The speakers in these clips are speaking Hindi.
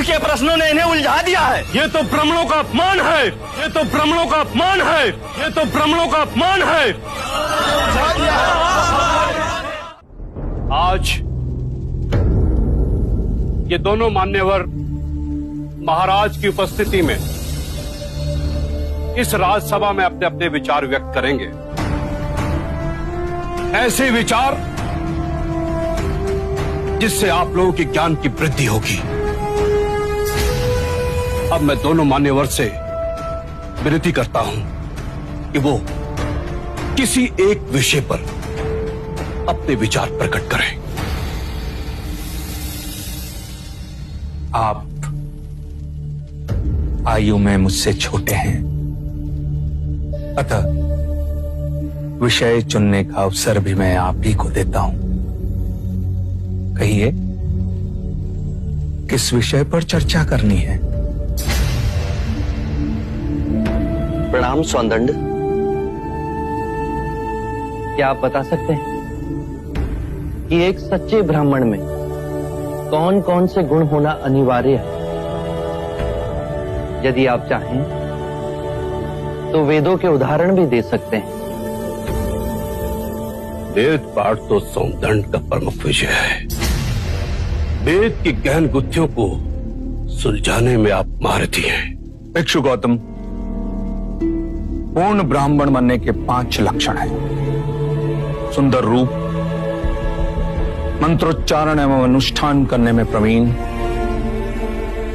बुद्ध के प्रश्नों ने इन्हें उलझा दिया है। ये तो ब्राह्मणों का अपमान है, ये तो ब्राह्मणों का अपमान है, ये तो ब्राह्मणों का अपमान है। आज ये दोनों मान्यवर महाराज की उपस्थिति में इस राजसभा में अपने अपने विचार व्यक्त करेंगे। ऐसे विचार जिससे आप लोगों के ज्ञान की वृद्धि होगी। अब मैं दोनों मान्यवर से विनती करता हूं कि वो किसी एक विषय पर अपने विचार प्रकट करें। आप आयु में मुझसे छोटे हैं, अतः विषय चुनने का अवसर भी मैं आप ही को देता हूं। कहिए, किस विषय पर चर्चा करनी है? प्रणाम सौंदंड। क्या आप बता सकते हैं कि एक सच्चे ब्राह्मण में कौन कौन से गुण होना अनिवार्य है? यदि आप चाहें तो वेदों के उदाहरण भी दे सकते हैं। वेद पाठ तो सौंदंड का प्रमुख विषय है। वेद की गहन गुत्थियों को सुलझाने में आप महारथी हैं। भिक्षु गौतम, पूर्ण ब्राह्मण बनने के 5 लक्षण हैं। सुंदर रूप, मंत्रोच्चारण एवं अनुष्ठान करने में प्रवीण,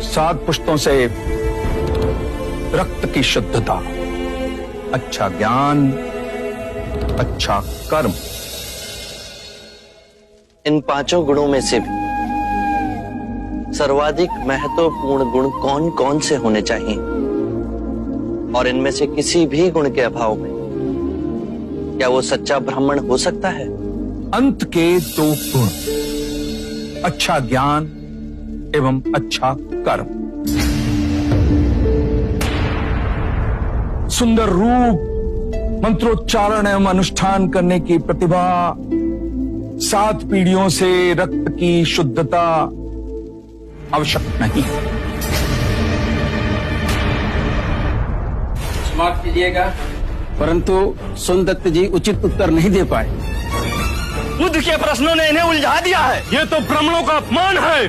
7 पुष्टों से रक्त की शुद्धता, अच्छा ज्ञान, अच्छा कर्म। इन 5 गुणों में से भी सर्वाधिक महत्वपूर्ण गुण कौन कौन से होने चाहिए? और इनमें से किसी भी गुण के अभाव में क्या वो सच्चा ब्राह्मण हो सकता है? अंत के 2 गुण, अच्छा ज्ञान एवं अच्छा कर्म। सुंदर रूप, मंत्रोच्चारण एवं अनुष्ठान करने की प्रतिभा, 7 पीढ़ियों से रक्त की शुद्धता आवश्यक नहीं। समाप्त कीजिएगा, परंतु सोनदत्त जी उचित उत्तर नहीं दे पाए। बुद्ध के प्रश्नों ने इन्हें उलझा दिया है। ये तो ब्राह्मणों का अपमान है।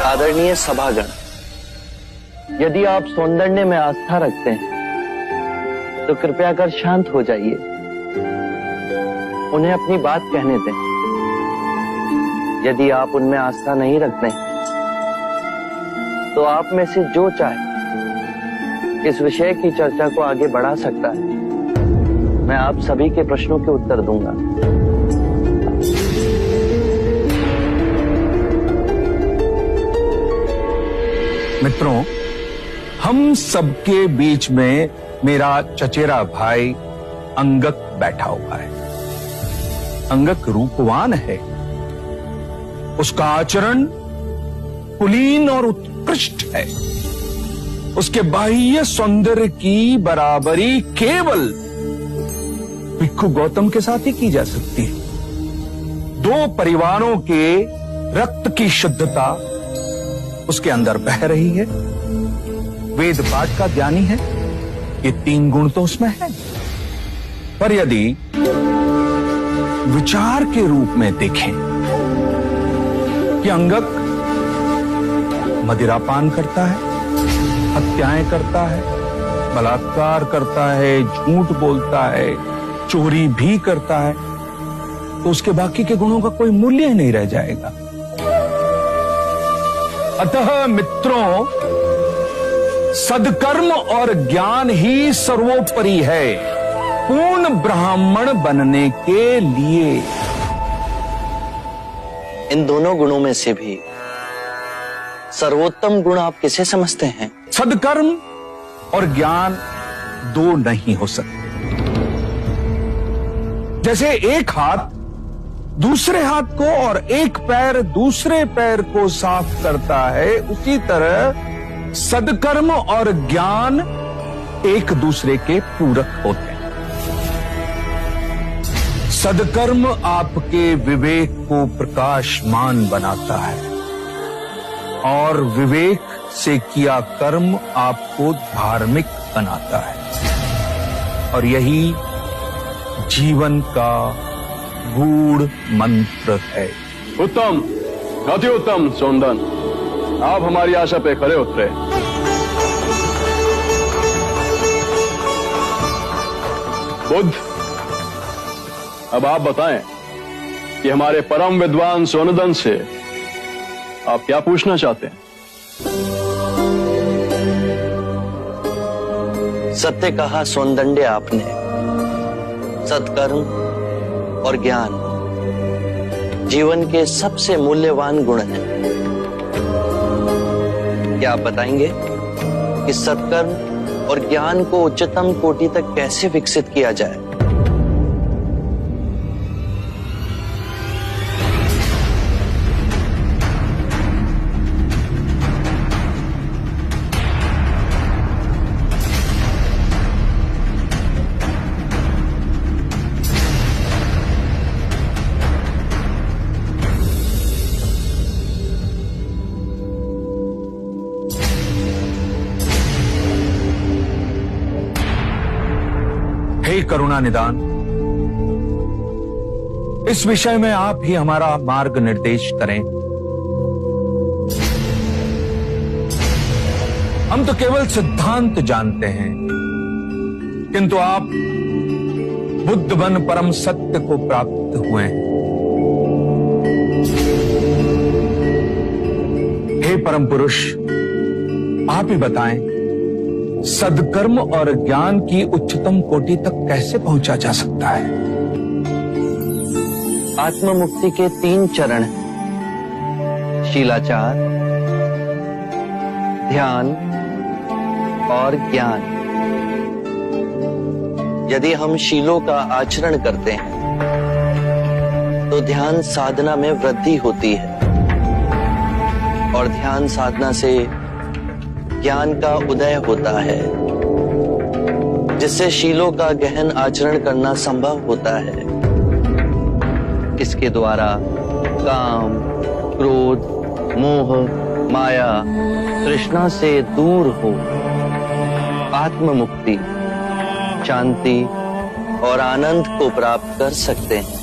आदरणीय सभागण, यदि आप सौंदर्य में आस्था रखते हैं तो कृपया कर शांत हो जाइए। उन्हें अपनी बात कहने दें। यदि आप उनमें आस्था नहीं रखते तो आप में से जो चाहे इस विषय की चर्चा को आगे बढ़ा सकता है। मैं आप सभी के प्रश्नों के उत्तर दूंगा। मित्रों, हम सबके बीच में मेरा चचेरा भाई अंगक बैठा हुआ है। अंगक रूपवान है, उसका आचरण कुलीन और उत्कृष्ट है। उसके बाह्य सौंदर्य की बराबरी केवल भिक्षु गौतम के साथ ही की जा सकती है। 2 परिवारों के रक्त की शुद्धता उसके अंदर बह रही है। वेद पाठ का ज्ञानी है, ये 3 गुण तो उसमें है। पर यदि विचार के रूप में देखें कि अंगक मदिरापान करता है, हत्याएं करता है, बलात्कार करता है, झूठ बोलता है, चोरी भी करता है, तो उसके बाकी के गुणों का कोई मूल्य ही नहीं रह जाएगा। अतः मित्रों, सदकर्म और ज्ञान ही सर्वोपरि है पूर्ण ब्राह्मण बनने के लिए। इन दोनों गुणों में से भी सर्वोत्तम गुण आप किसे समझते हैं? सदकर्म और ज्ञान 2 नहीं हो सकते। जैसे एक हाथ दूसरे हाथ को और एक पैर दूसरे पैर को साफ करता है, उसी तरह सदकर्म और ज्ञान एक दूसरे के पूरक होते हैं। सदकर्म आपके विवेक को प्रकाशमान बनाता है और विवेक से किया कर्म आपको धार्मिक बनाता है, और यही जीवन का गूढ़ मंत्र है। उत्तम, अति उत्तम सोनदन, आप हमारी आशा पे खरे उतरे। बुद्ध, अब आप बताएं कि हमारे परम विद्वान सोनदन से आप क्या पूछना चाहते हैं? सत्य कहा सोनदंडे आपने। सत्कर्म और ज्ञान जीवन के सबसे मूल्यवान गुण हैं। क्या आप बताएंगे कि सत्कर्म और ज्ञान को उच्चतम कोटि तक कैसे विकसित किया जाए? हे करुणा निदान, इस विषय में आप ही हमारा मार्ग निर्देश करें। हम तो केवल सिद्धांत जानते हैं, किंतु आप बुद्ध बन परम सत्य को प्राप्त हुए हैं। हे परम पुरुष, आप ही बताएं, सदकर्म और ज्ञान की उच्चतम कोटि तक कैसे पहुंचा जा सकता है? आत्म मुक्ति के 3 चरण हैं: शीलाचार, ध्यान और ज्ञान। यदि हम शीलों का आचरण करते हैं तो ध्यान साधना में वृद्धि होती है, और ध्यान साधना से ज्ञान का उदय होता है, जिससे शीलों का गहन आचरण करना संभव होता है। इसके द्वारा काम, क्रोध, मोह, माया, तृष्णा से दूर हो आत्म मुक्ति, शांति और आनंद को प्राप्त कर सकते हैं।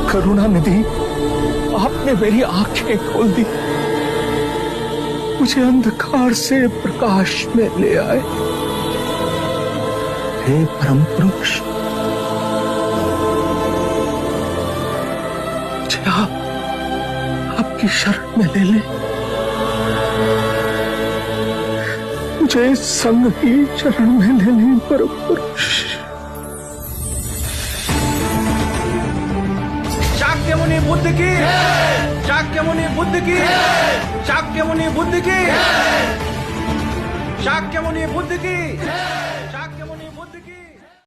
करुणा निधि, आपने मेरी आंखें खोल दी, मुझे अंधकार से प्रकाश में ले आए। हे परम पुरुष, मुझे आपकी शरण में ले ले। मुझे संग ही शरण में ले ले परम पुरुष। शाक्यमुनि बुद्ध की, शाक्यमुनि बुद्ध की, शाक्यमुनि बुद्ध की, शाक्यमुनि बुद्ध की।